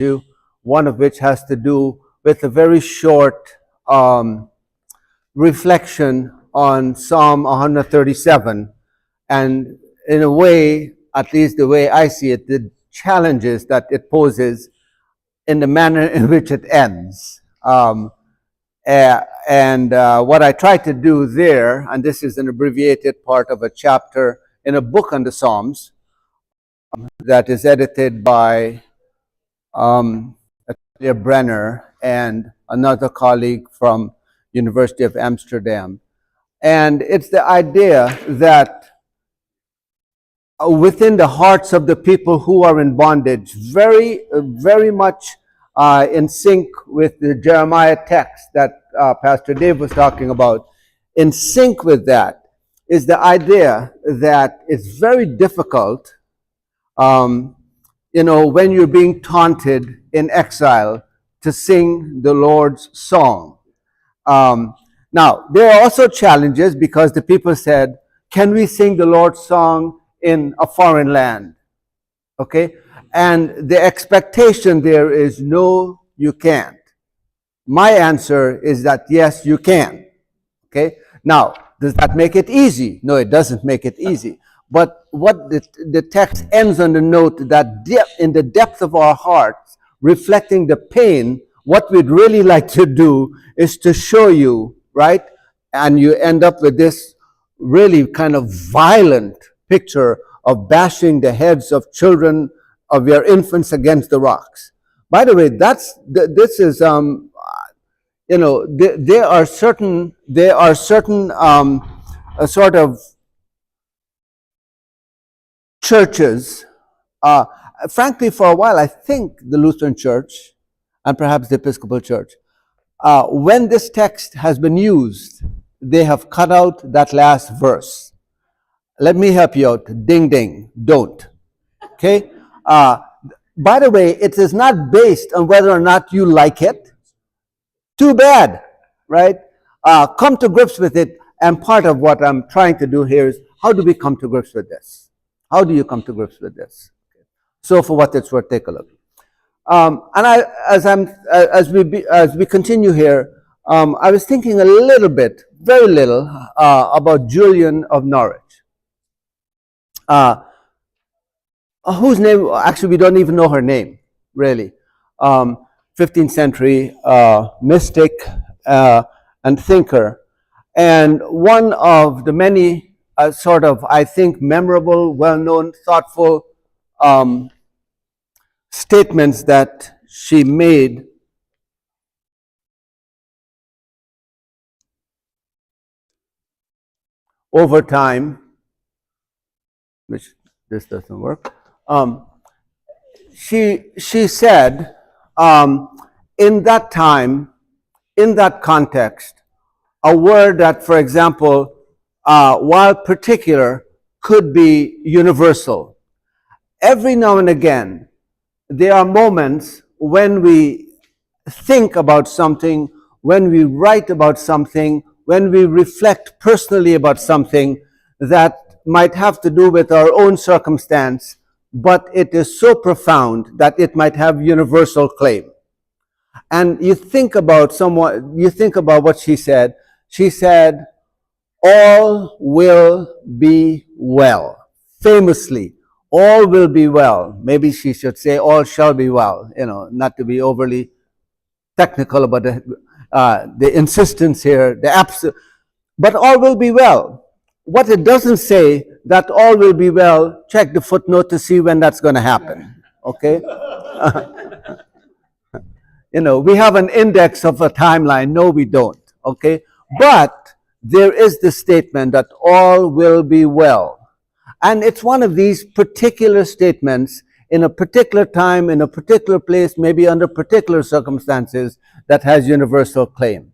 you, one of which has to do with a very short reflection on Psalm 137, and in a way, at least the way I see it, the challenges that it poses in the manner in which it ends. What I try to do there, and this is an abbreviated part of a chapter in a book on the Psalms that is edited by Atalia Brenner and another colleague from University of Amsterdam. And it's the idea that within the hearts of the people who are in bondage, very much in sync with the Jeremiah text that Pastor Dave was talking about, in sync with that is the idea that it's very difficult, when you're being taunted in exile, to sing the Lord's song. Now, there are also challenges because the people said, can we sing the Lord's song in a foreign land? Okay? And the expectation there is, no, you can't. My answer is that yes, you can. Okay? Now, does that make it easy? No, it doesn't make it easy. But what the text ends on the note that in the depth of our hearts, reflecting the pain, what we'd really like to do is to show you, right? And you end up with this really kind of violent picture of bashing the heads of children, of your infants against the rocks. By the way, this is there are certain sort of churches. Frankly, for a while, I think the Lutheran Church and perhaps the Episcopal Church, when this text has been used, they have cut out that last verse. Let me help you out. Ding, ding, don't. Okay? By the way, it is not based on whether or not you like it. Too bad, right? Come to grips with it. And part of what I'm trying to do here is, how do we come to grips with this? How do you come to grips with this? So for what it's worth, take a look. As we continue here, I was thinking a little bit, very little, about Julian of Norwich. Whose name, actually we don't even know her name, really. 15th century mystic and thinker. And one of the many I think, memorable, well-known, thoughtful statements that she made over time, which this doesn't work. She said, in that time, in that context, a word that, for example, while particular, could be universal. Every now and again, there are moments when we think about something, when we write about something, when we reflect personally about something that might have to do with our own circumstance, but it is so profound that it might have universal claim. And you think about what she said. She said, all will be well. Famously, all will be well. Maybe she should say all shall be well, not to be overly technical about the insistence here, the absolute, but all will be well. What it doesn't say, that all will be well, check the footnote to see when that's going to happen, okay? We have an index of a timeline. No, we don't, okay? But there is the statement that all will be well. And it's one of these particular statements in a particular time, in a particular place, maybe under particular circumstances, that has universal claim.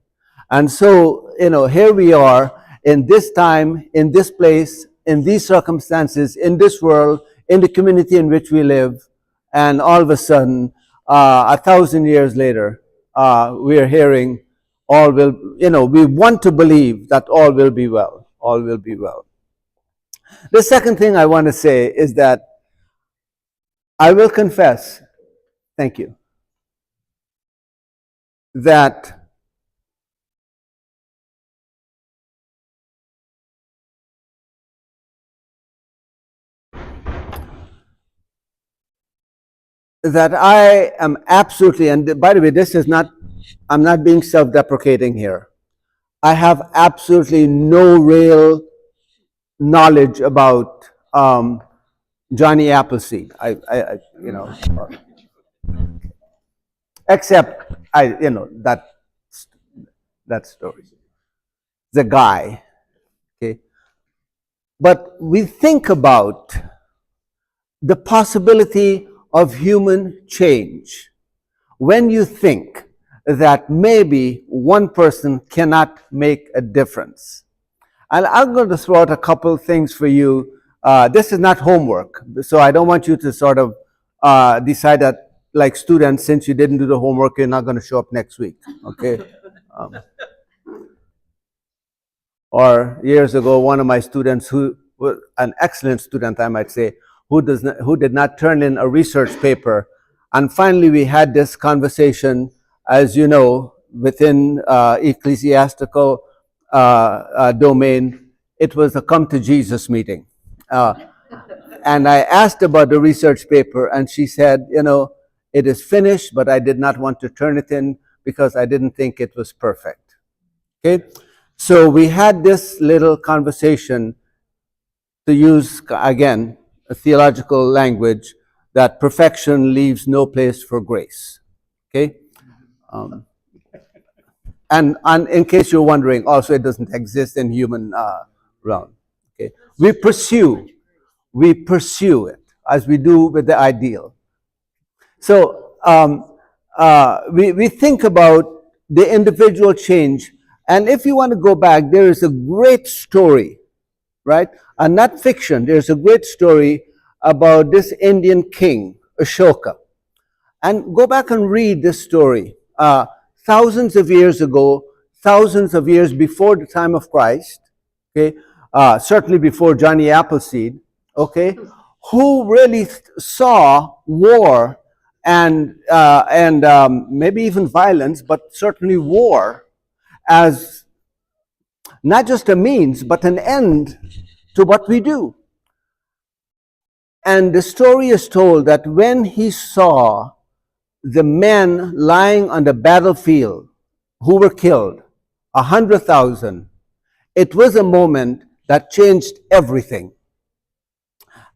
And so, here we are in this time, in this place, in these circumstances, in this world, in the community in which we live, and all of a sudden, 1,000 years later, we are hearing all will, we want to believe that all will be well. All will be well. The second thing I want to say is that I will confess, thank you, that I am absolutely, and by the way, this is not, I'm not being self-deprecating here. I have absolutely no real knowledge about Johnny Appleseed. You know, except you know, that story, the guy. Okay, but we think about the possibility of human change when you think that maybe one person cannot make a difference. And I'm going to throw out a couple of things for you. This is not homework, so I don't want you to sort of decide that, like students, since you didn't do the homework, you're not going to show up next week, okay? Or years ago, one of my students, who was an excellent student, I might say, who did not turn in a research paper, and finally we had this conversation, as you know, within ecclesiastical domain. It was a come to Jesus meeting. And I asked about the research paper, and she said, you know, it is finished, but I did not want to turn it in because I didn't think it was perfect. Okay? So we had this little conversation, to use, again, a theological language, that perfection leaves no place for grace. Okay? And in case you're wondering, also it doesn't exist in human realm. Okay? We pursue it as we do with the ideal. So we think about the individual change, and if you want to go back, there is a great story, right? And not fiction. There's a great story about this Indian king, Ashoka. And go back and read this story. Thousands of years ago, thousands of years before the time of Christ, okay, certainly before Johnny Appleseed, okay, who really saw war and maybe even violence, but certainly war, as not just a means, but an end to what we do. And the story is told that when he saw the men lying on the battlefield who were killed, 100,000, it was a moment that changed everything.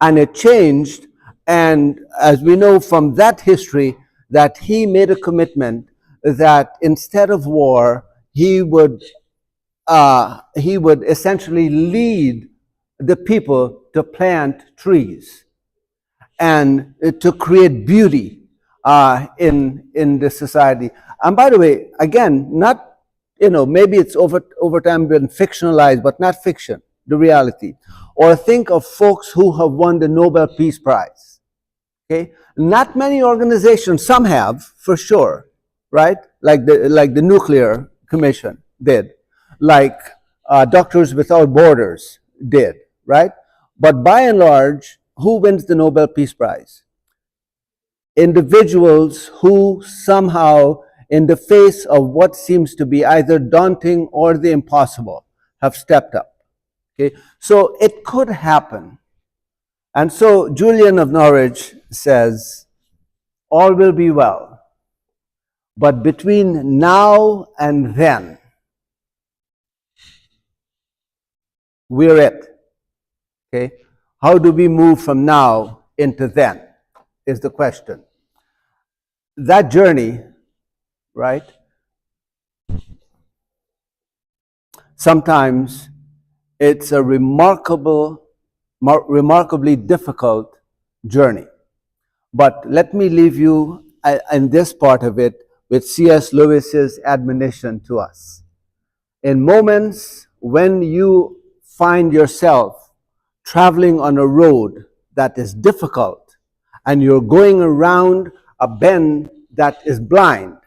And it changed, and as we know from that history, that he made a commitment that instead of war, he would essentially lead the people to plant trees and to create beauty in the society. And by the way, again, not, you know, maybe it's over time been fictionalized, but not fiction, the reality. Or think of folks who have won the Nobel Peace Prize. Okay, not many organizations, some have for sure, right? Like the Nuclear Commission did, like Doctors Without Borders did, right? But by and large, who wins the Nobel Peace Prize? Individuals who somehow, in the face of what seems to be either daunting or the impossible, have stepped up. Okay, so it could happen. And so Julian of Norwich says, all will be well, but between now and then, we're it. Okay, how do we move from now into then is the question. That journey, right, sometimes it's a remarkably difficult journey. But let me leave you in this part of it with C.S. Lewis's admonition to us. In moments when you find yourself traveling on a road that is difficult and you're going around a bend that is blind,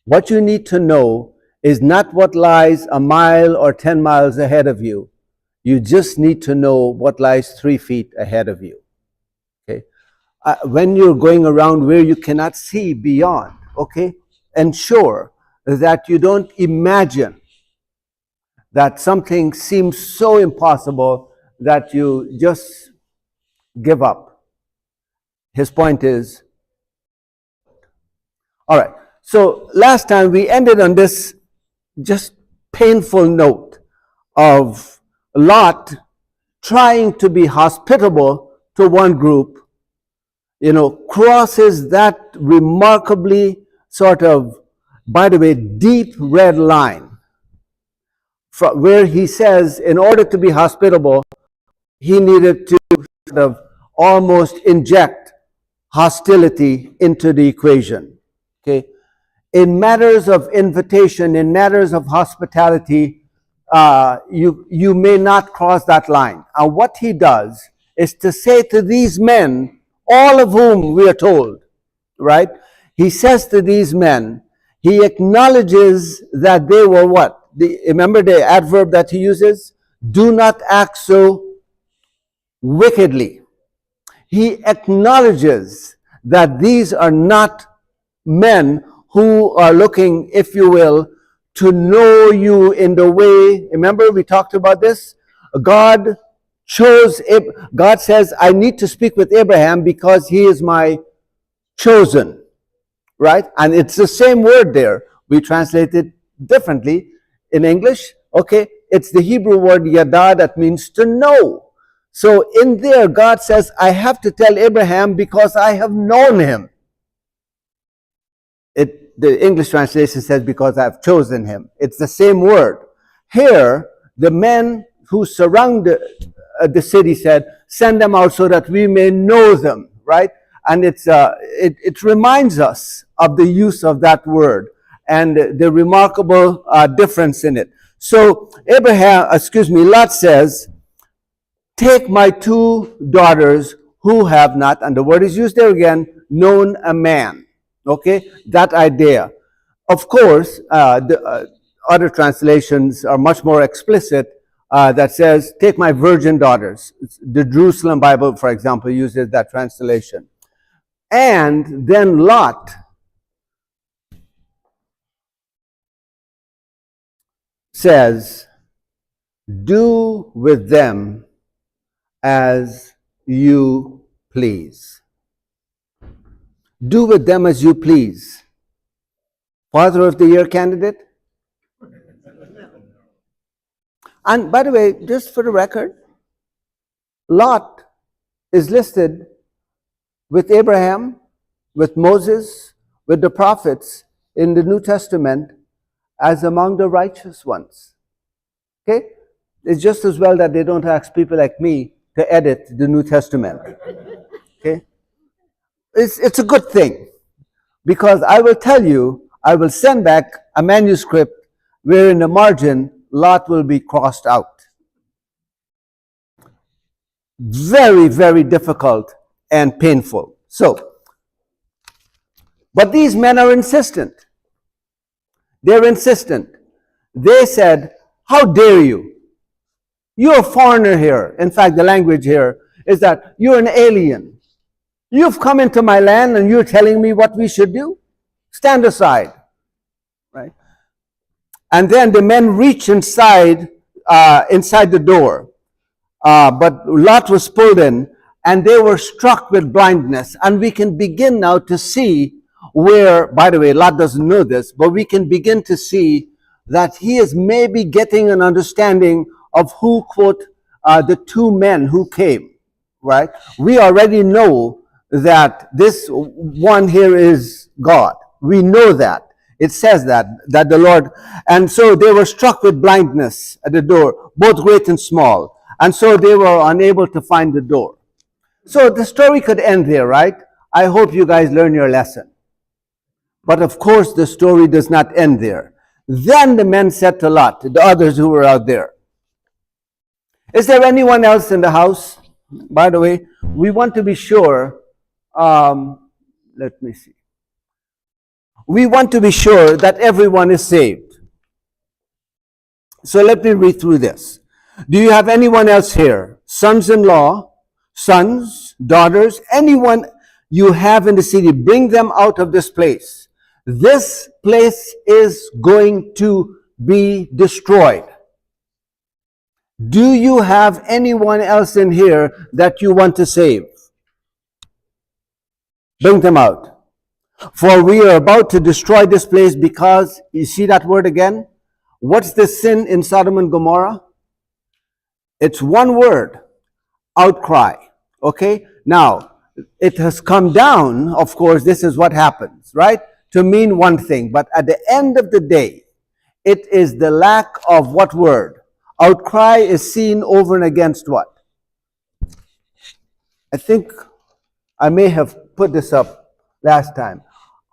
what you need to know is not what lies a mile or 10 miles ahead of you. You just need to know what lies 3 feet ahead of you. Okay? When you're going around where you cannot see beyond, okay, ensure that you don't imagine that something seems so impossible that you just give up. His point is, all right, so last time we ended on this just painful note of Lot trying to be hospitable to one group, crosses that remarkably sort of, by the way, deep red line where he says in order to be hospitable, he needed to sort of almost inject hostility into the equation. Okay? In matters of invitation, in matters of hospitality, you may not cross that line. And what he does is to say to these men, all of whom we are told, right? He says to these men, he acknowledges that they were what? Remember the adverb that he uses? Do not act so wickedly. He acknowledges that these are not men who are looking, if you will, to know you in the way. Remember, we talked about this? God says, I need to speak with Abraham because he is my chosen, right? And it's the same word there. We translate it differently in English. Okay, it's the Hebrew word yada that means to know. So in there, God says, I have to tell Abraham because I have known him. The English translation says, because I have chosen him. It's the same word. Here, the men who surround the city said, send them out so that we may know them, right? And it reminds us of the use of that word and the remarkable difference in it. So Lot says, take my 2 daughters who have not, and the word is used there again, known a man. Okay, that idea. Of course, the other translations are much more explicit that says, take my virgin daughters. The Jerusalem Bible, for example, uses that translation. And then Lot says, do with them as you please. Do with them as you please. Father of the Year candidate? And by the way, just for the record, Lot is listed with Abraham, with Moses, with the prophets in the New Testament as among the righteous ones. Okay? It's just as well that they don't ask people like me to edit the New Testament. Okay? It's a good thing, because I will tell you, I will send back a manuscript where in the margin, Lot will be crossed out. Very, very difficult and painful. So, but these men are insistent. They're insistent. They said, how dare you? You're a foreigner here. In fact, the language here is that you're an alien. You've come into my land and you're telling me what we should do? Stand aside. Right? And then the men reach inside the door. But Lot was pulled in and they were struck with blindness. And we can begin now to see where, by the way, Lot doesn't know this, but we can begin to see that he is maybe getting an understanding of who, quote, the 2 men who came, right? We already know that this one here is God. We know that. It says that the Lord, and so they were struck with blindness at the door, both great and small. And so they were unable to find the door. So the story could end there, right? I hope you guys learn your lesson. But of course, the story does not end there. Then the men said to Lot, the others who were out there, is there anyone else in the house? By the way, we want to be sure. Let me see. We want to be sure that everyone is saved. So let me read through this. Do you have anyone else here? Sons-in-law, sons, daughters, anyone you have in the city, bring them out of this place. This place is going to be destroyed. Do you have anyone else in here that you want to save? Bring them out. For we are about to destroy this place because, you see that word again? What's the sin in Sodom and Gomorrah? It's one word, outcry. Okay? Now, it has come down, of course, this is what happens, right? To mean one thing. But at the end of the day, it is the lack of what word? Outcry is seen over and against what? I think I may have put this up last time.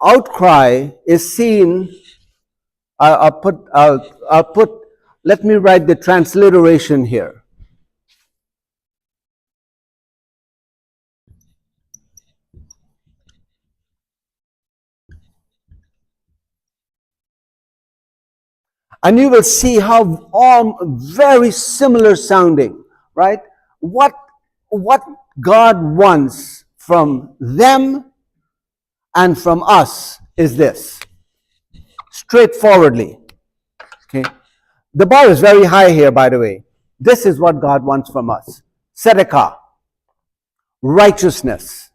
Outcry is seen, I'll put, let me write the transliteration here. And you will see how all very similar sounding, right? What God wants from them and from us is this. Straightforwardly. Okay? The bar is very high here, by the way. This is what God wants from us. Tzedakah. Righteousness.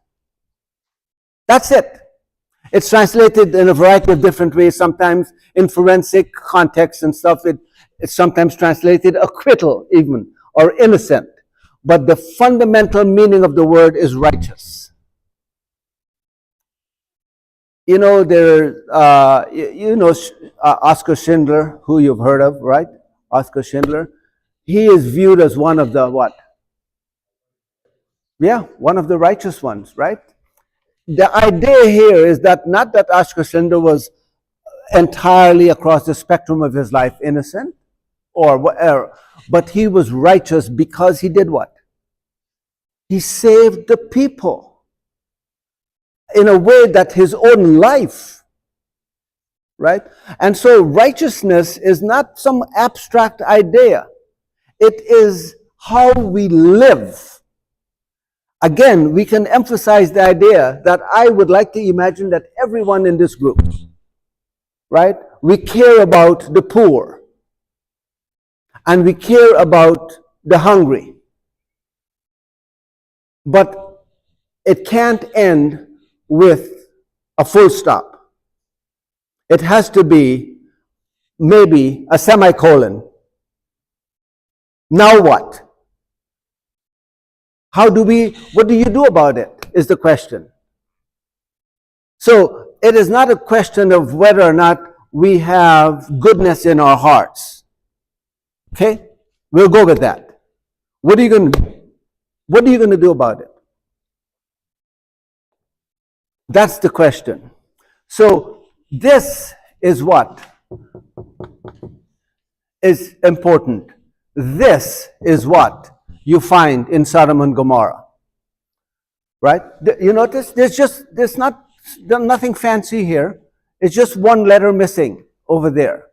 That's it. It's translated in a variety of different ways, sometimes in forensic context and stuff. It's sometimes translated acquittal even, or innocent. But the fundamental meaning of the word is righteous. You know, Oskar Schindler, who you've heard of, right? Oskar Schindler. He is viewed as one of the what? Yeah, one of the righteous ones, right? The idea here is that not that Oskar Schindler was entirely across the spectrum of his life innocent or whatever, but he was righteous because he did what? He saved the people in a way that his own life, right? And so righteousness is not some abstract idea. It is how we live. Again, we can emphasize the idea that I would like to imagine that everyone in this group, right? We care about the poor. And we care about the hungry. But it can't end with a full stop. It has to be maybe a semicolon. Now what? What do you do about it, is the question. So it is not a question of whether or not we have goodness in our hearts. Okay? We'll go with that. What are you going to do about it? That's the question. So this is what is important. This is what you find in Sodom and Gomorrah. Right? You notice there's nothing fancy here. It's just one letter missing over there.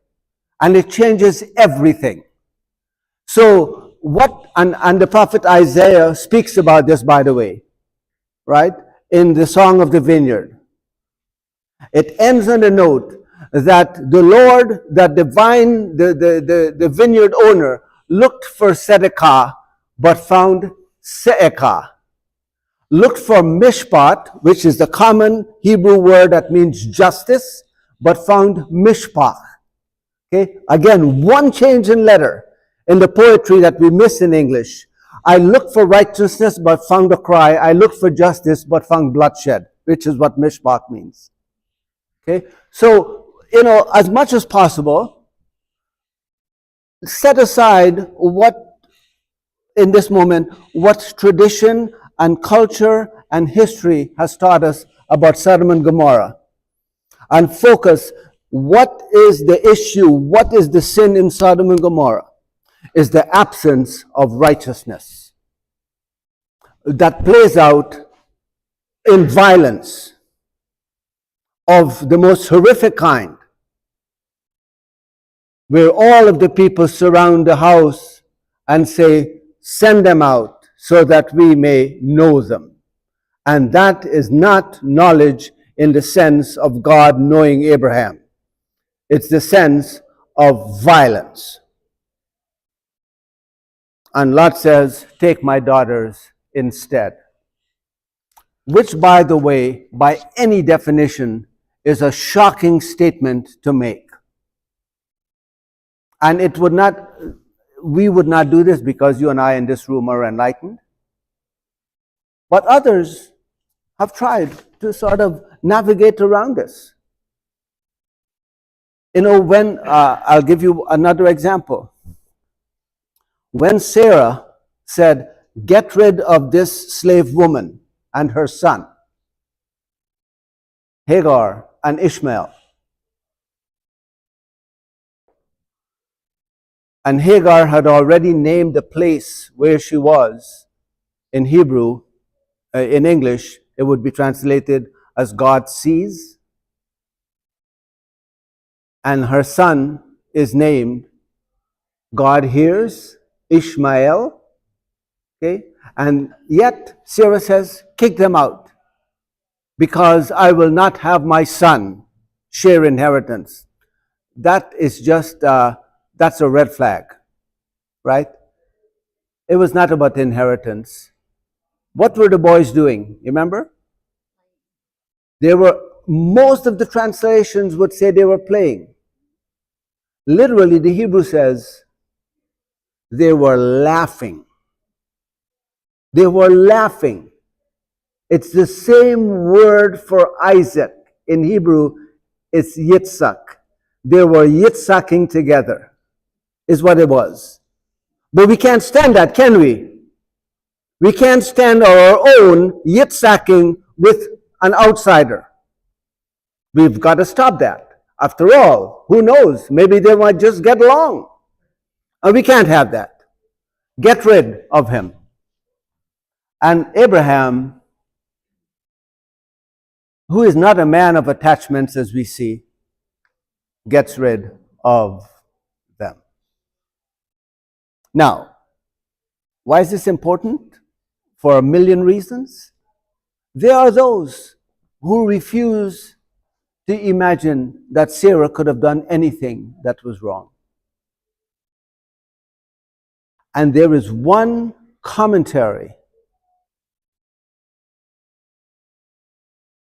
And it changes everything. So and the prophet Isaiah speaks about this, by the way, right? In the Song of the Vineyard. It ends on a note that the Lord, that the vineyard owner, looked for tzedakah, but found se'ekah. Looked for mishpat, which is the common Hebrew word that means justice, but found mishpach. Okay? Again, one change in letter in the poetry that we miss in English. I looked for righteousness, but found a cry. I looked for justice, but found bloodshed, which is what mishpach means. Okay? So, as much as possible, set aside in this moment, what tradition and culture and history has taught us about Sodom and Gomorrah. And focus, what is the issue, what is the sin in Sodom and Gomorrah? Is the absence of righteousness that plays out in violence of the most horrific kind, where all of the people surround the house and say, send them out so that we may know them. And that is not knowledge in the sense of God knowing Abraham. It's the sense of violence. And Lot says, take my daughters instead. Which, by the way, by any definition, is a shocking statement to make. And we would not do this because you and I in this room are enlightened. But others have tried to sort of navigate around this. You know, when, I'll give you another example. When Sarah said, get rid of this slave woman and her son, Hagar and Ishmael. And Hagar had already named the place where she was. In Hebrew, in English, it would be translated as God sees. And her son is named God hears, Ishmael. Okay? And yet Sarah says, kick them out, because I will not have my son share inheritance. That is just, that's a red flag, right? It was not about inheritance. What were the boys doing? You remember? Most of the translations would say they were playing. Literally, the Hebrew says they were laughing. They were laughing. It's the same word for Isaac. In Hebrew, it's Yitzhak. They were Yitzhaking together, is what it was. But we can't stand that, can we? We can't stand our own Yitzhaking with an outsider. We've got to stop that. After all, who knows? Maybe they might just get along. And we can't have that. Get rid of him. And Abraham, who is not a man of attachments as we see, gets rid of them. Now, why is this important? For a million reasons. There are those who refuse to imagine that Sarah could have done anything that was wrong. And there is one commentary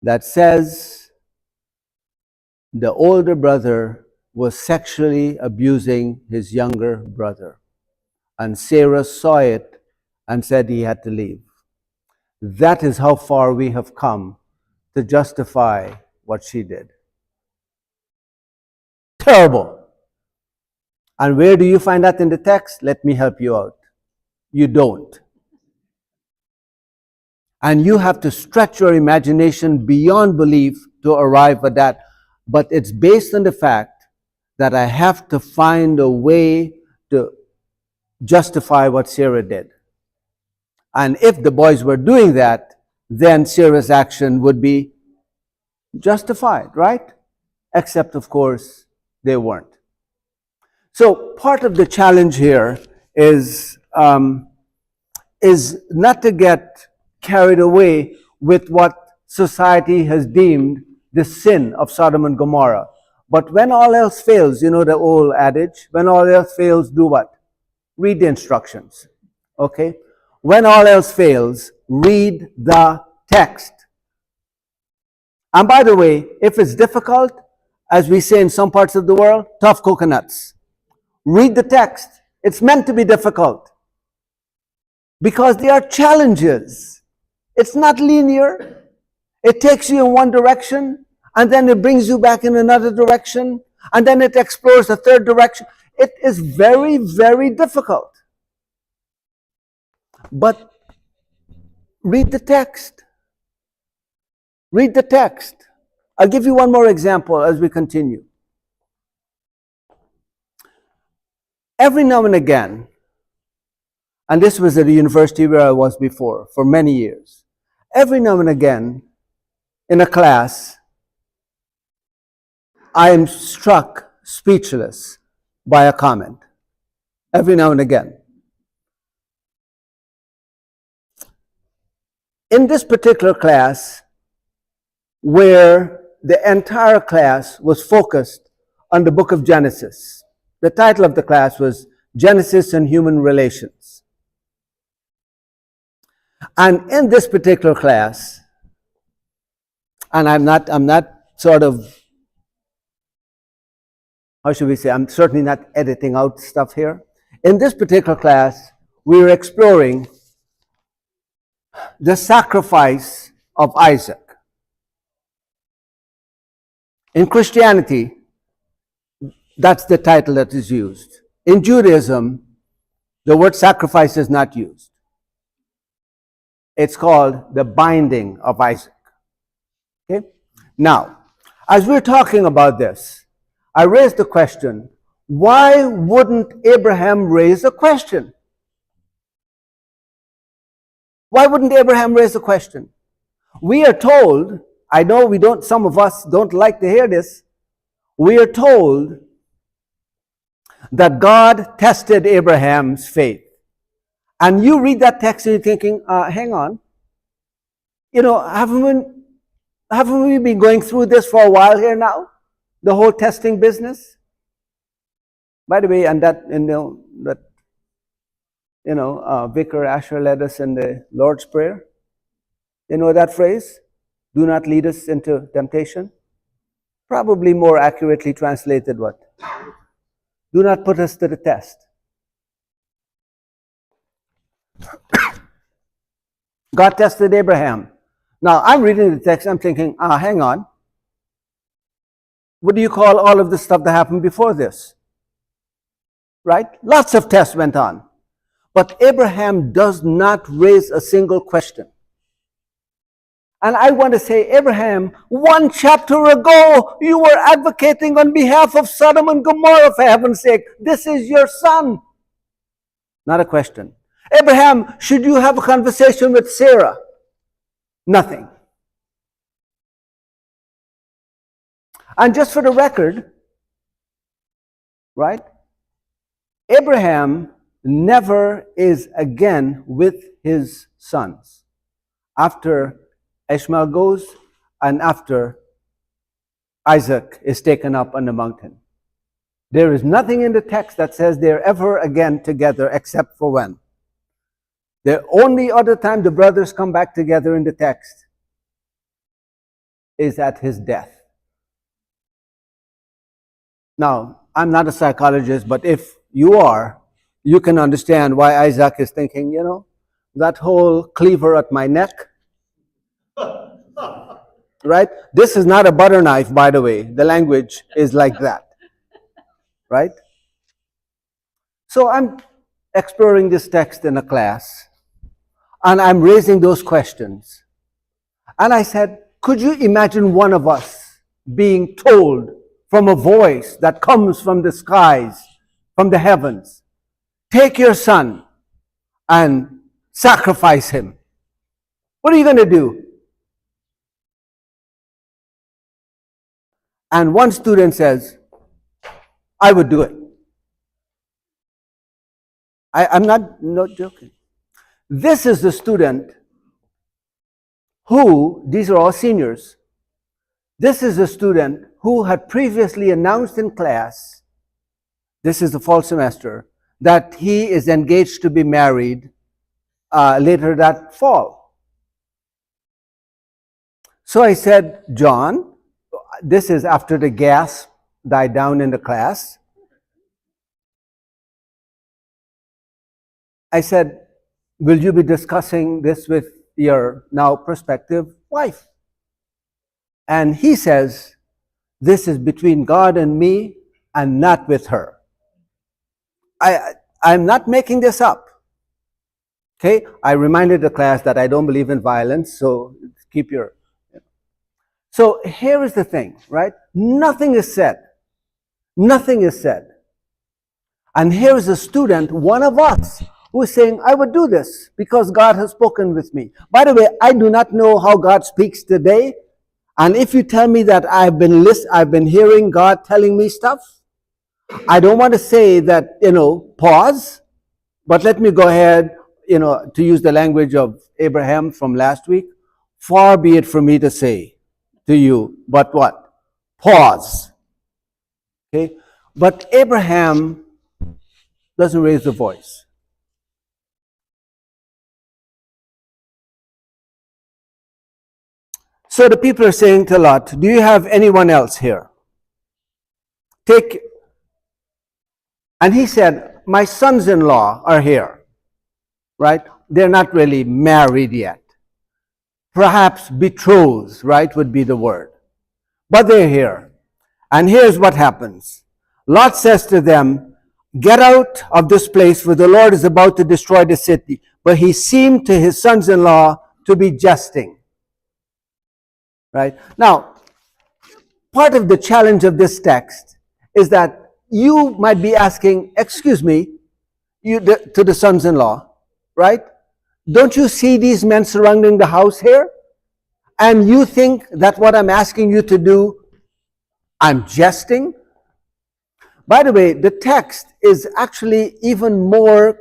that says the older brother was sexually abusing his younger brother. And Sarah saw it and said he had to leave. That is how far we have come to justify what she did. Terrible. And where do you find that in the text? Let me help you out. You don't. And you have to stretch your imagination beyond belief to arrive at that. But it's based on the fact that I have to find a way to justify what Sarah did. And if the boys were doing that, then Sarah's action would be justified, right? Except, of course, they weren't. So part of the challenge here is not to get carried away with what society has deemed the sin of Sodom and Gomorrah. But when all else fails, you know the old adage, when all else fails, do what? Read the instructions. Okay? When all else fails, read the text. And by the way, if it's difficult, as we say in some parts of the world, tough coconuts. Read the text. It's meant to be difficult. Because there are challenges. It's not linear. It takes you in one direction, and then it brings you back in another direction, and then it explores a third direction. It is very, very difficult. But read the text. Read the text. I'll give you one more example as we continue. Every now and again, and this was at the university where I was before, for many years, every now and again, in a class, I am struck speechless by a comment. Every now and again. In this particular class, where the entire class was focused on the book of Genesis. The title of the class was Genesis and Human Relations. And in this particular class, and I'm not sort of, how should we say, I'm certainly not editing out stuff here. In this particular class, we were exploring the sacrifice of Isaac. In Christianity, that's the title that is used. In Judaism, the word sacrifice is not used. It's called the binding of Isaac. Okay? Now, as we're talking about this, I raised the question, why wouldn't Abraham raise a question? Why wouldn't Abraham raise a question? We are told, I know we don't, some of us don't like to hear this, we are told that God tested Abraham's faith. And you read that text and you're thinking, hang on, haven't we been going through this for a while here now? The whole testing business? By the way, and Vicar Asher led us in the Lord's Prayer. You know that phrase? Do not lead us into temptation. Probably more accurately translated what? Do not put us to the test. God tested Abraham. Now, I'm reading the text, I'm thinking, hang on. What do you call all of the stuff that happened before this? Right? Lots of tests went on. But Abraham does not raise a single question. And I want to say, Abraham, one chapter ago, you were advocating on behalf of Sodom and Gomorrah, for heaven's sake. This is your son. Not a question. Abraham, should you have a conversation with Sarah? Nothing. And just for the record, right? Abraham never is again with his sons after Ishmael goes and after Isaac is taken up on the mountain. There is nothing in the text that says they're ever again together except for when. The only other time the brothers come back together in the text is at his death. Now, I'm not a psychologist, but if you are, you can understand why Isaac is thinking, that whole cleaver at my neck, right? This is not a butter knife, by the way. The language is like that, right? So I'm exploring this text in a class, and I'm raising those questions. And I said, could you imagine one of us being told from a voice that comes from the skies, from the heavens, take your son and sacrifice him? What are you going to do? And one student says, I would do it. I'm not joking. This is the student who, these are all seniors, this is a student who had previously announced in class, this is the fall semester, that he is engaged to be married later that fall. So I said, John, this is after the gas died down in the class. I said, will you be discussing this with your now prospective wife? And he says, this is between God and me and not with her. I'm not making this up. Okay? I reminded the class that I don't believe in violence, so keep your... So here is the thing, right? Nothing is said. Nothing is said. And here is a student, one of us, who is saying, I would do this because God has spoken with me. By the way, I do not know how God speaks today. And if you tell me that I've been hearing God telling me stuff, I don't want to say that, pause, but let me go ahead, to use the language of Abraham from last week, far be it from me to say. to you, but what? Pause. Okay? But Abraham doesn't raise the voice. So the people are saying to Lot, do you have anyone else here? And he said, my sons-in-law are here, right? They're not really married yet. Perhaps betrothed, right, would be the word. But they're here. And here's what happens. Lot says to them, get out of this place, for the Lord is about to destroy the city. But he seemed to his sons-in-law to be jesting. Right? Now, part of the challenge of this text is that you might be asking, excuse me, to the sons-in-law, right? Don't you see these men surrounding the house here? And you think that what I'm asking you to do, I'm jesting? By the way, the text is actually even more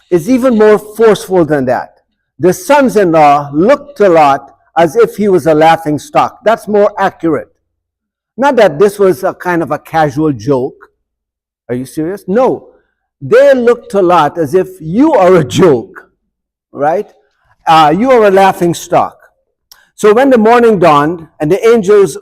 is even more forceful than that. The sons-in-law looked to Lot as if he was a laughing stock. That's more accurate. Not that this was a kind of a casual joke. Are you serious? No. They looked to Lot as if you are a joke, right? You are a laughing stock. So when the morning dawned and the angels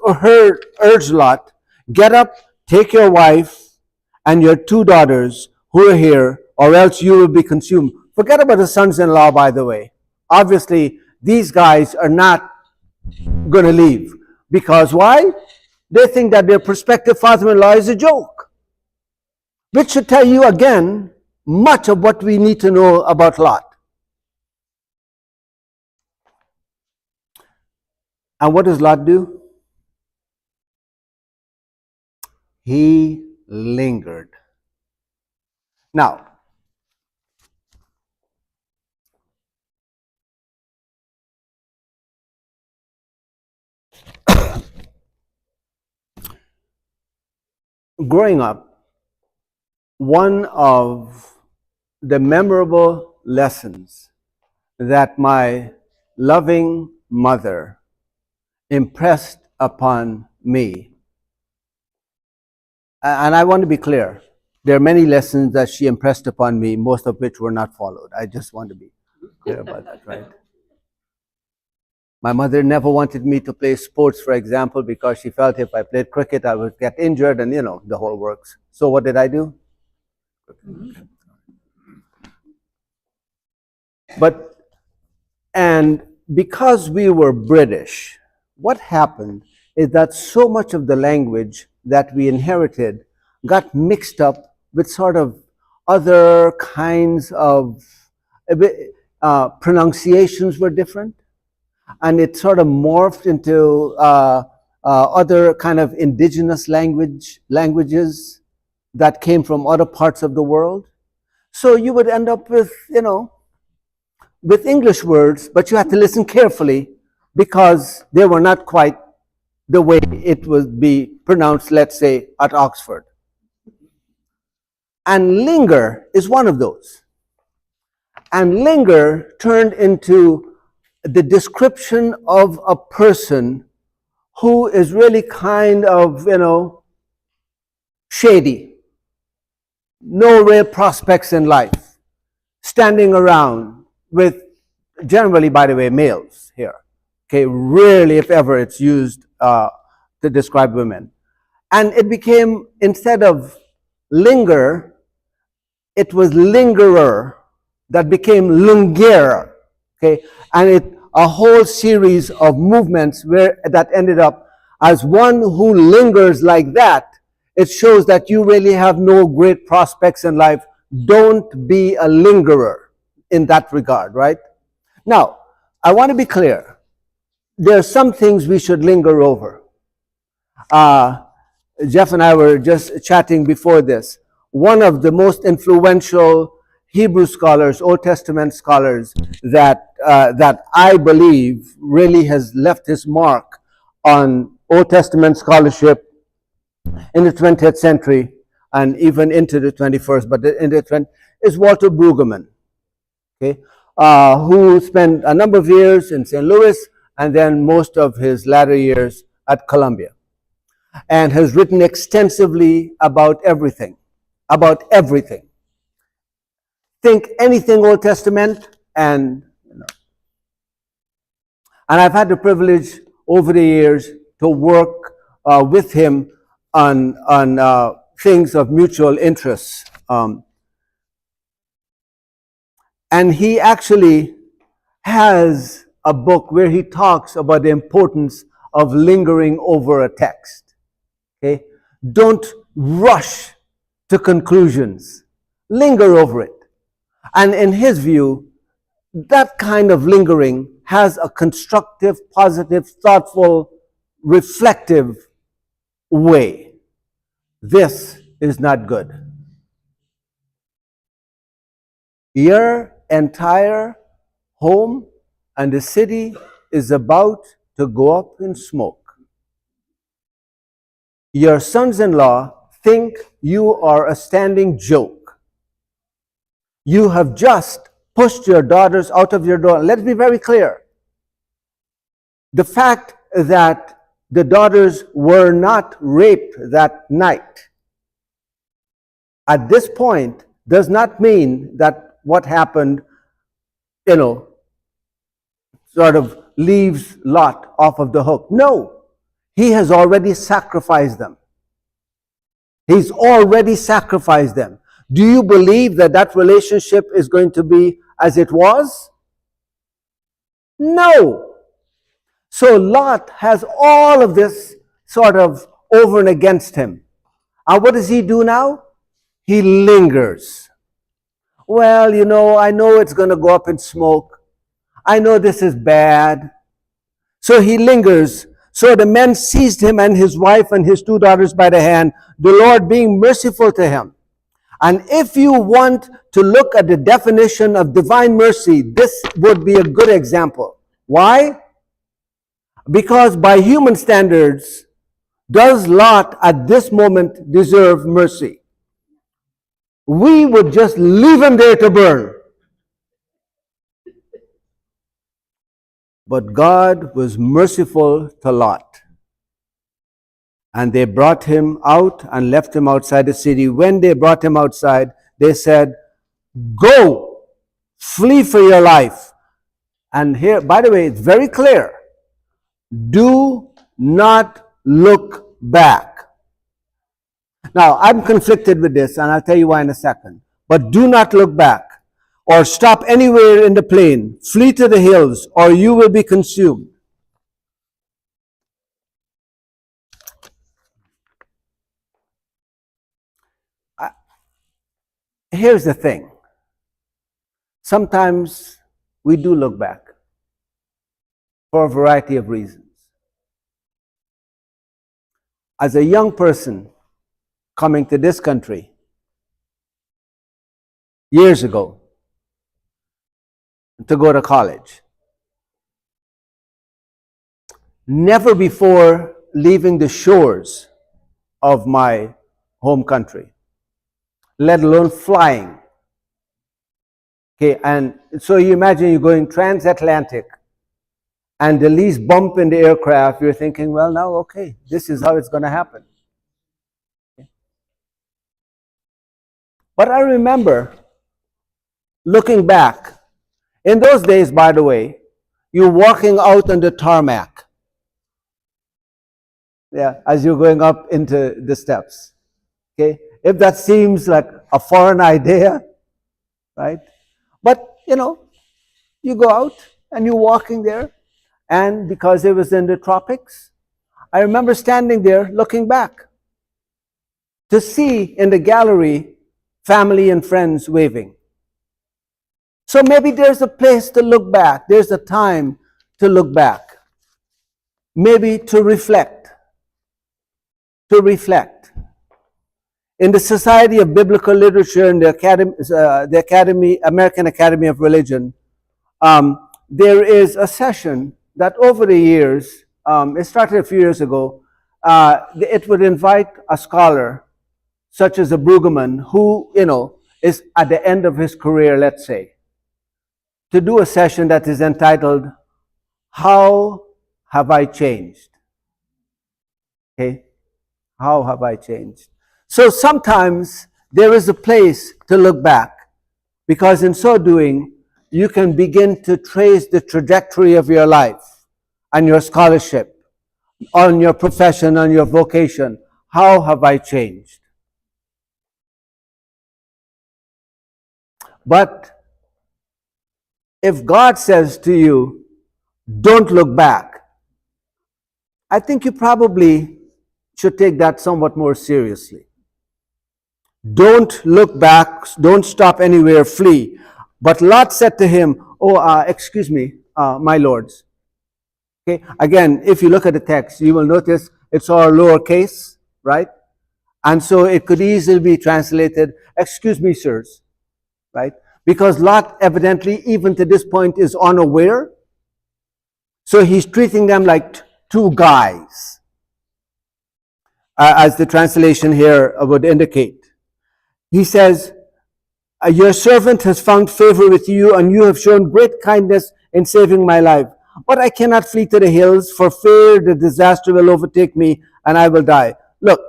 urged Lot, get up, take your wife and your 2 daughters who are here, or else you will be consumed. Forget about the sons-in-law, by the way. Obviously, these guys are not going to leave. Because why? They think that their prospective father-in-law is a joke. Which should tell you again much of what we need to know about Lot. And what does Lot do? He lingered. Now, growing up, one of the memorable lessons that my loving mother impressed upon me, and I want to be clear, there are many lessons that she impressed upon me, most of which were not followed. I just want to be clear about that, right? My mother never wanted me to play sports, for example, because she felt if I played cricket, I would get injured and, the whole works. So what did I do? And because we were British, what happened is that so much of the language that we inherited got mixed up with sort of other kinds of pronunciations were different, and it sort of morphed into other kind of indigenous languages that came from other parts of the world. So you would end up with, with English words, but you had to listen carefully because they were not quite the way it would be pronounced, let's say, at Oxford. And linger is one of those. And linger turned into the description of a person who is really kind of, shady. No real prospects in life. Standing around with, generally, by the way, males here. Okay, rarely, if ever, it's used to describe women. And it became, instead of linger, it was lingerer that became lungerer. Okay, and a whole series of movements that ended up as one who lingers like that. It shows that you really have no great prospects in life. Don't be a lingerer in that regard, right? Now, I want to be clear. There are some things we should linger over. Jeff and I were just chatting before this. One of the most influential Hebrew scholars, Old Testament scholars, that I believe really has left his mark on Old Testament scholarship in the 20th century and even into the 21st, but in the 20th, is Walter Brueggemann, okay, who spent a number of years in St. Louis and then most of his latter years at Columbia, and has written extensively about everything. About everything. Think anything Old Testament, and I've had the privilege over the years to work with him on things of mutual interest. And he actually has a book where he talks about the importance of lingering over a text. Okay? Don't rush to conclusions. Linger over it. And in his view, that kind of lingering has a constructive, positive, thoughtful, reflective way. This is not good. Your entire home and the city is about to go up in smoke. Your sons-in-law think you are a standing joke. You have just pushed your daughters out of your door. Let's be very clear. The fact that the daughters were not raped that night at this point does not mean that what happened, sort of leaves Lot off of the hook. No, he has already sacrificed them. He's already sacrificed them. Do you believe that that relationship is going to be as it was? No. So Lot has all of this sort of over and against him. And what does he do now? He lingers. Well, I know it's going to go up in smoke. I know this is bad. So he lingers. So the men seized him and his wife and his 2 daughters by the hand, the Lord being merciful to him. And if you want to look at the definition of divine mercy, this would be a good example. Why? Because by human standards, does Lot at this moment deserve mercy? We would just leave him there to burn. But God was merciful to Lot. And they brought him out and left him outside the city. When they brought him outside, they said, "Go, flee for your life." And here, by the way, it's very clear. Do not look back. Now, I'm conflicted with this, and I'll tell you why in a second. But do not look back, or stop anywhere in the plain. Flee to the hills, or you will be consumed. Here's the thing. Sometimes we do look back for a variety of reasons. As a young person coming to this country years ago to go to college, never before leaving the shores of my home country, let alone flying. Okay, and so you imagine you're going transatlantic, and the least bump in the aircraft, you're thinking, well, now, okay, this is how it's going to happen. Okay. But I remember looking back, in those days, by the way, you're walking out on the tarmac. Yeah, as you're going up into the steps. Okay, if that seems like a foreign idea, right? But, you go out and you're walking there, and because it was in the tropics, I remember standing there looking back to see in the gallery family and friends waving. So maybe there's a place to look back. There's a time to look back. Maybe to reflect. To reflect. In the Society of Biblical Literature and the American Academy of Religion, there is a session that over the years, it started a few years ago, it would invite a scholar, such as a Brueggemann, who, is at the end of his career, let's say, to do a session that is entitled, "How have I changed? Okay? How have I changed? So sometimes there is a place to look back, because in so doing, you can begin to trace the trajectory of your life and your scholarship, on your profession, on your vocation. How have I changed? But if God says to you, don't look back, I think you probably should take that somewhat more seriously. Don't look back, don't stop anywhere, flee. But Lot said to him, excuse me, my lords. Okay, again, if you look at the text, you will notice it's all lowercase, right? And so it could easily be translated, excuse me, sirs, right? Because Lot evidently, even to this point, is unaware. So he's treating them like two guys, as the translation here would indicate. He says, your servant has found favor with you, and you have shown great kindness in saving my life. But I cannot flee to the hills for fear the disaster will overtake me and I will die. Look,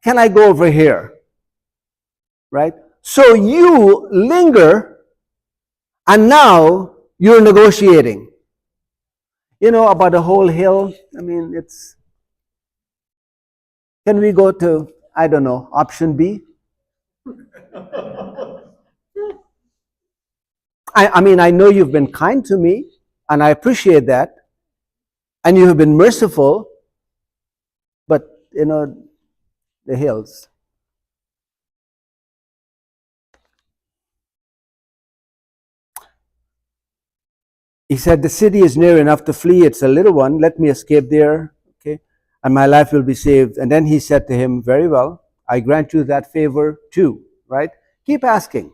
can I go over here? Right? So you linger, and now you're negotiating. You know, about the whole hill. I mean, it's... Can we go to, I don't know, option B? I mean, I know you've been kind to me, and I appreciate that, and you have been merciful, but, you know, the hills. He said, the city is near enough to flee. It's a little one. Let me escape there, okay, and my life will be saved. And then he said to him, very well, I grant you that favor too, right? Keep asking.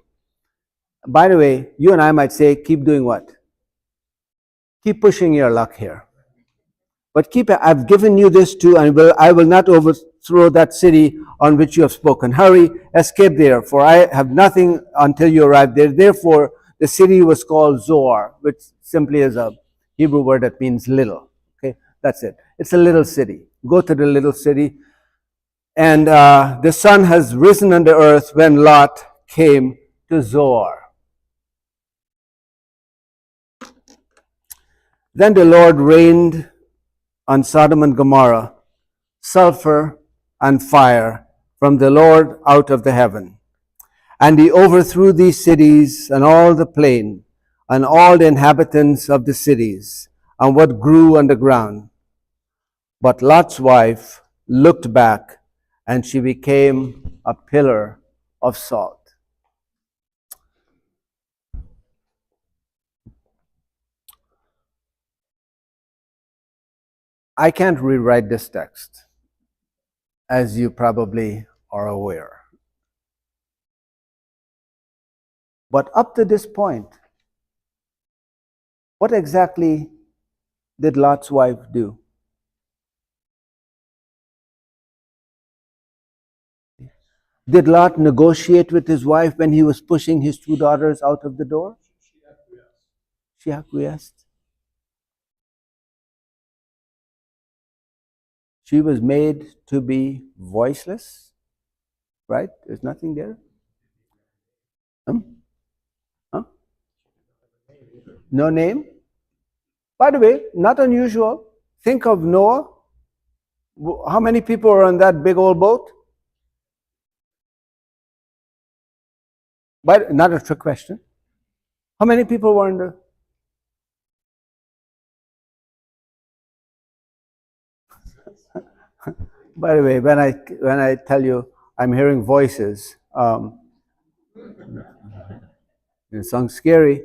By the way, you and I might say, keep doing what? Keep pushing your luck here. But I've given you this too, and I will not overthrow that city on which you have spoken. Hurry, escape there, for I have nothing until you arrive there. Therefore, the city was called Zoar, which simply is a Hebrew word that means little. Okay, that's it. It's a little city. Go to the little city. And the sun has risen on the earth when Lot came to Zoar. Then the Lord rained on Sodom and Gomorrah sulfur and fire from the Lord out of the heaven. And he overthrew these cities and all the plain and all the inhabitants of the cities and what grew on the ground. But Lot's wife looked back, and she became a pillar of salt. I can't rewrite this text, as you probably are aware. But up to this point, what exactly did Lot's wife do? Did Lot negotiate with his wife when he was pushing his two daughters out of the door? She acquiesced. She was made to be voiceless, right? There's nothing there. Huh? No name? By the way, not unusual. Think of Noah. How many people are on that big old boat? But not a trick question. How many people were in the... By the way, when I tell you I'm hearing voices, it sounds scary.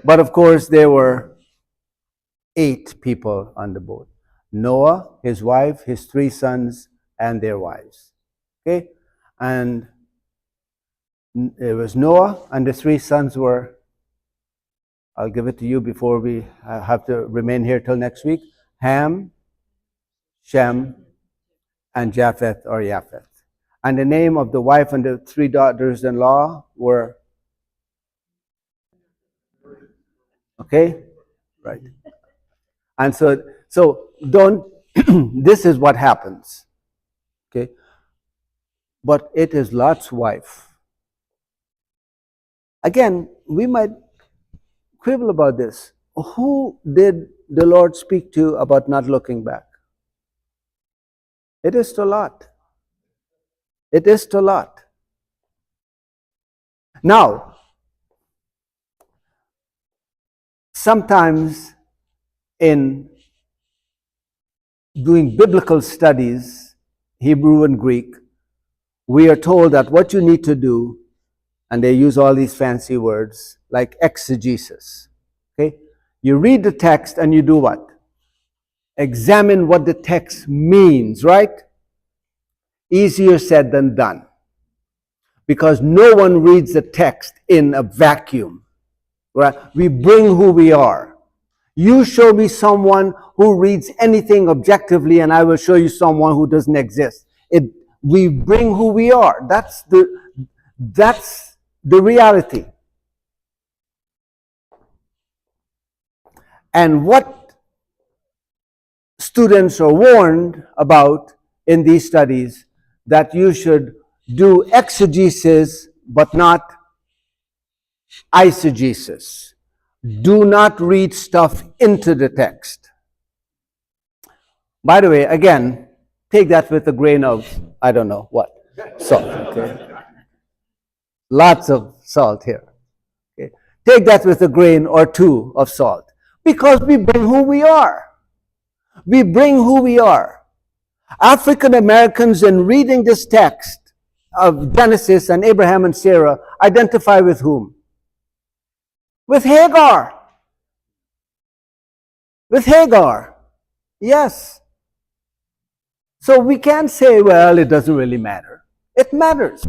But of course, there were 8 people on the boat. Noah, his wife, his 3 sons, and their wives. Okay? And it was Noah, and the 3 sons were, I'll give it to you before we have to remain here till next week, Ham, Shem, and Japheth or Japheth. And the name of the wife and the 3 daughters-in-law were... Okay? Right. And so don't, this is what happens, okay? But it is Lot's wife. Again, we might quibble about this. Who did the Lord speak to about not looking back? It is to Lot. It is to Lot. Now, sometimes in doing biblical studies, Hebrew and Greek, we are told that what you need to do, and they use all these fancy words like exegesis. Okay? You read the text and you do what? Examine what the text means, right? Easier said than done. Because no one reads the text in a vacuum. Right? We bring who we are. You show me someone who reads anything objectively, and I will show you someone who doesn't exist. We bring who we are. That's the reality. And what students are warned about in these studies, that you should do exegesis but not eisegesis. Do not read stuff into the text. By the way, again, take that with a grain of, I don't know what, salt. Okay? Lots of salt here. Okay? Take that with a grain or two of salt. Because we bring who we are. We bring who we are. African Americans, in reading this text of Genesis and Abraham and Sarah, identify with whom? With Hagar. With Hagar. Yes. So we can't say, well, it doesn't really matter. It matters.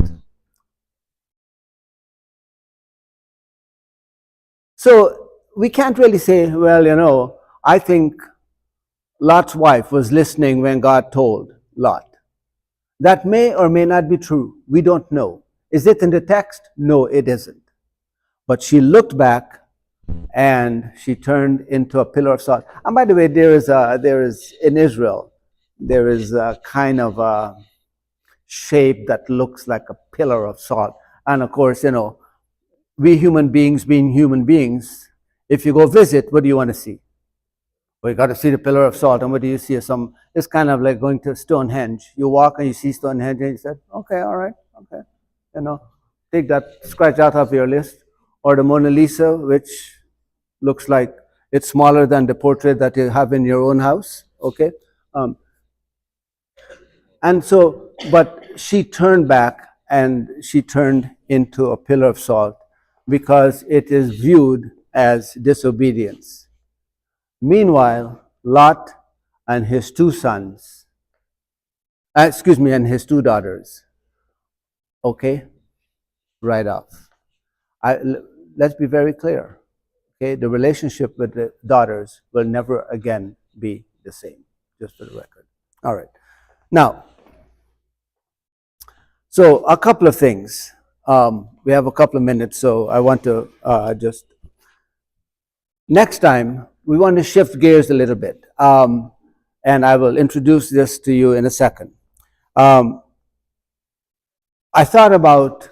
So we can't really say, well, I think Lot's wife was listening when God told Lot. That may or may not be true. We don't know. Is it in the text? No, it isn't. But she looked back and she turned into a pillar of salt. And by the way, there is in Israel, there is a kind of a shape that looks like a pillar of salt. And of course, we human beings being human beings, if you go visit, what do you want to see? Well, you got to see the pillar of salt. And what do you see? It's kind of like going to Stonehenge. You walk and you see Stonehenge and you said, okay, all right, okay. Take that, scratch out of your list. Or the Mona Lisa, which looks like it's smaller than the portrait that you have in your own house, okay? But she turned back and she turned into a pillar of salt because it is viewed as disobedience. Meanwhile, Lot and his two sons, and his two daughters, okay, right off. Let's be very clear, okay? The relationship with the daughters will never again be the same, just for the record. All right. Now, so a couple of things. We have a couple of minutes, so I want to next time, we want to shift gears a little bit. And I will introduce this to you in a second. I thought about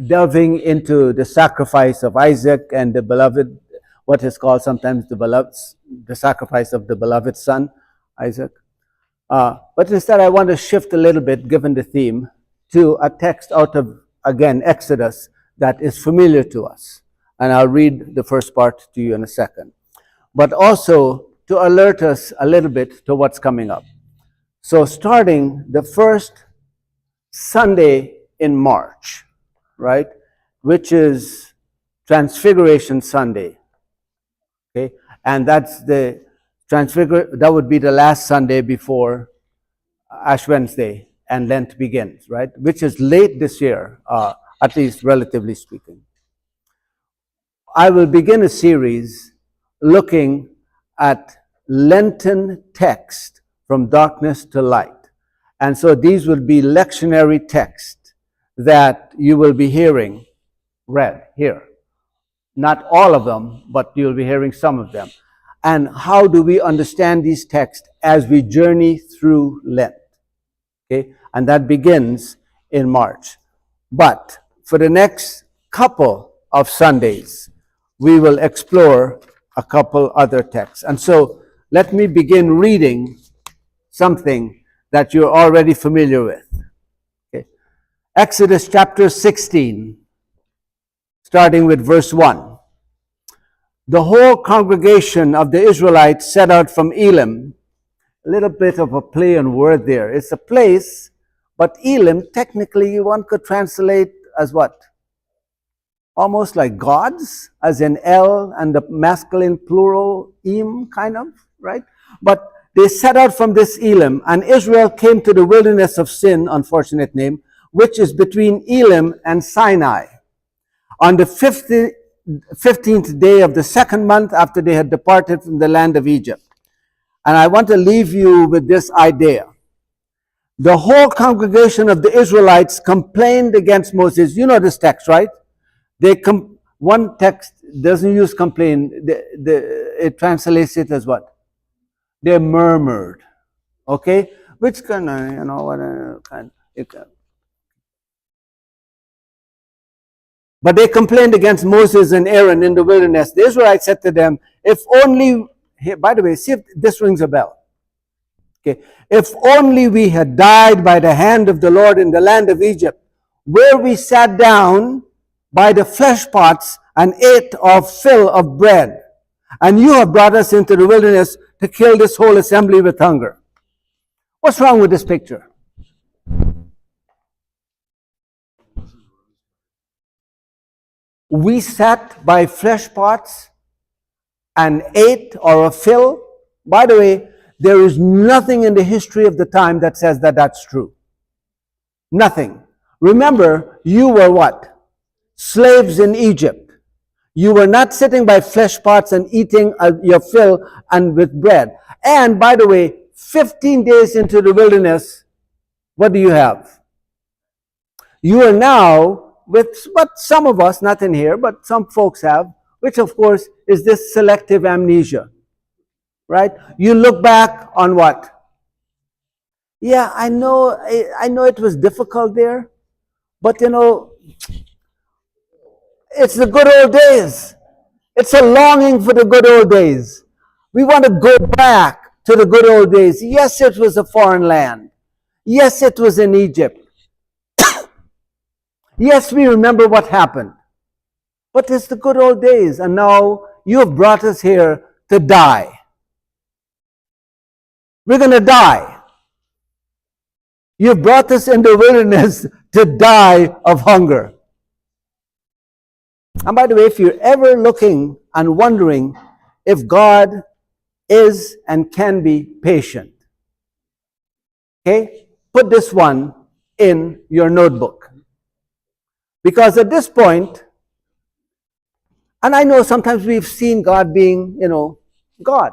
delving into the sacrifice of Isaac and the beloved, what is called sometimes the sacrifice of the beloved son, Isaac. But instead, I want to shift a little bit, given the theme, to a text out of, again, Exodus that is familiar to us. And I'll read the first part to you in a second. But also to alert us a little bit to what's coming up. So starting the first Sunday in March, right, which is Transfiguration Sunday, okay, and that's that would be the last Sunday before Ash Wednesday and Lent begins, right, which is late this year, at least relatively speaking. I will begin a series looking at Lenten text from darkness to light. And so these will be lectionary texts that you will be hearing read here. Not all of them, but you'll be hearing some of them. and how do we understand these texts as we journey through Lent. Okay, and that begins in March. But for the next couple of Sundays, we will explore a couple other texts. And so let me begin reading something that you're already familiar with. Okay. Exodus chapter 16, starting with verse 1. The whole congregation of the Israelites set out from Elim. A little bit of a play on word there. It's a place, but Elim, technically, one could translate as what? Almost like gods, as in El and the masculine plural, Im, kind of, right? But they set out from this Elim, and Israel came to the wilderness of Sin, unfortunate name, which is between Elim and Sinai. On the 15th day of the second month after they had departed from the land of Egypt. And I want to leave you with this idea. The whole congregation of the Israelites complained against Moses. You know this text, right? One text doesn't use complain. It translates it as what? They murmured. Okay? Which kind of, But they complained against Moses and Aaron in the wilderness. The Israelites said to them, if only, by the way, see if this rings a bell. Okay. If only we had died by the hand of the Lord in the land of Egypt, where we sat down by the flesh pots and ate our fill of bread. And you have brought us into the wilderness to kill this whole assembly with hunger. What's wrong with this picture? We sat by flesh pots and ate our fill. By the way, there is nothing in the history of the time that says that that's true. Nothing. Remember, you were what? Slaves in Egypt. You were not sitting by flesh pots and eating your fill and with bread. And by the way, 15 days into the wilderness, what do you have? You are now with what some of us, not in here, but some folks have, which of course is this selective amnesia, right? You look back on what? Yeah, I know it was difficult there, but you know, it's the good old days. It's a longing for the good old days. We want to go back to the good old days. Yes, it was a foreign land. Yes, it was in Egypt. Yes, we remember what happened. But it's the good old days, and now you have brought us here to die. We're going to die. You've brought us in the wilderness to die of hunger. And by the way, if you're ever looking and wondering if God is and can be patient, okay, put this one in your notebook. Because at this point, and I know sometimes we've seen God being, God,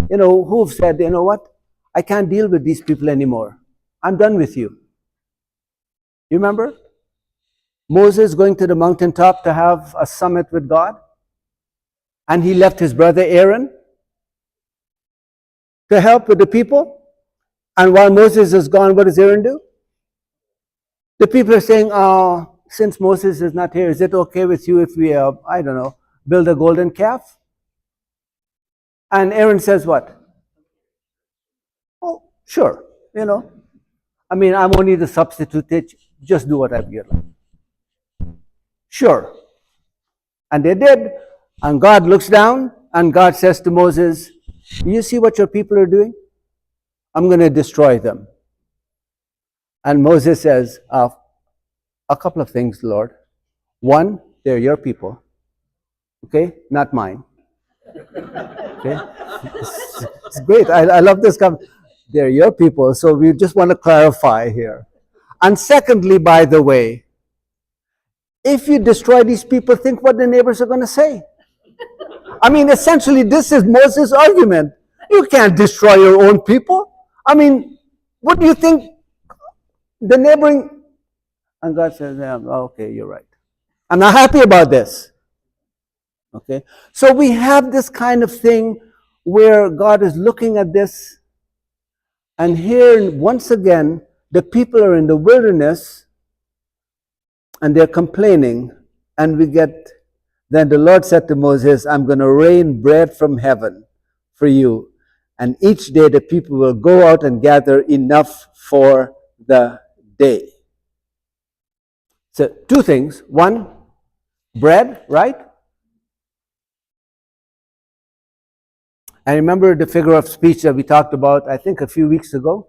who've said, you know what, I can't deal with these people anymore. I'm done with you. You remember? Moses going to the mountaintop to have a summit with God, and he left his brother Aaron to help with the people. And while Moses is gone, what does Aaron do? The people are saying, since Moses is not here, is it okay with you if we, build a golden calf? And Aaron says what? Oh, sure, I'm only the substitute. Just do what I've given. Sure. And they did. And God looks down and God says to Moses, you see what your people are doing? I'm going to destroy them. And Moses says, a couple of things, Lord. One, they're your people. Okay? Not mine. Okay? It's great. I love this. They're your people. So we just want to clarify here. And secondly, by the way, if you destroy these people, think what the neighbors are going to say. Essentially, this is Moses' argument. You can't destroy your own people. What do you think the neighboring... And God says, yeah, okay, you're right. I'm not happy about this. Okay? So we have this kind of thing where God is looking at this, and here once again, the people are in the wilderness and they're complaining, and then the Lord said to Moses, I'm going to rain bread from heaven for you, and each day the people will go out and gather enough for the day. So two things. One, bread, right? And remember the figure of speech that we talked about, I think, a few weeks ago?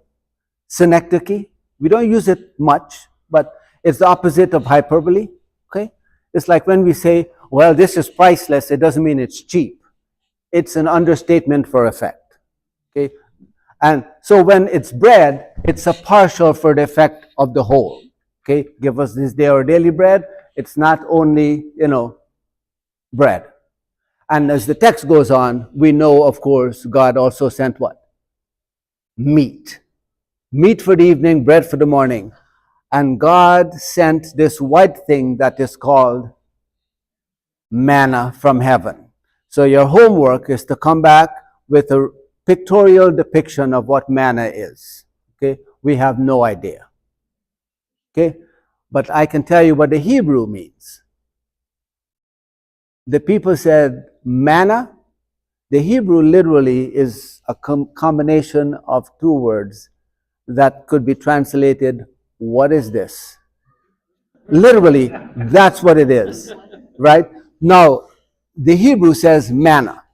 Synecdoche. We don't use it much, but it's the opposite of hyperbole. Okay? It's like when we say, well, this is priceless, it doesn't mean it's cheap. It's an understatement for effect. Okay? And so when it's bread, it's a partial for the effect of the whole. Okay? Give us this day our daily bread. It's not only, bread. And as the text goes on, we know, of course, God also sent what? Meat. Meat for the evening, bread for the morning. And God sent this white thing that is called manna from heaven. So your homework is to come back with a pictorial depiction of what manna is. Okay? We have no idea. Okay? But I can tell you what the Hebrew means. The people said manna. The Hebrew literally is a combination of two words that could be translated, what is this? Literally, that's what it is, right? Now, the Hebrew says manna.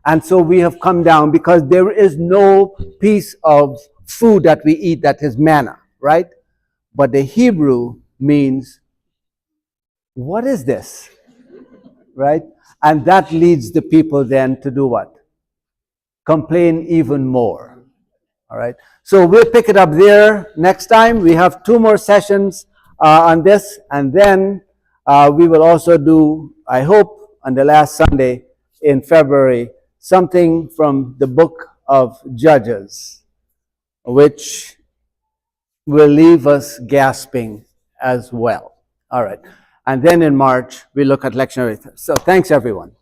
And so we have come down because there is no piece of food that we eat that is manna, right? But the Hebrew means, what is this? Right? And that leads the people then to do what? Complain even more. All right? So we'll pick it up there next time. We have 2 more sessions on this, and then we will also do, I hope, on the last Sunday in February, something from the book of Judges, which will leave us gasping as well. All right. And then in March, we look at lectionary. So thanks, everyone.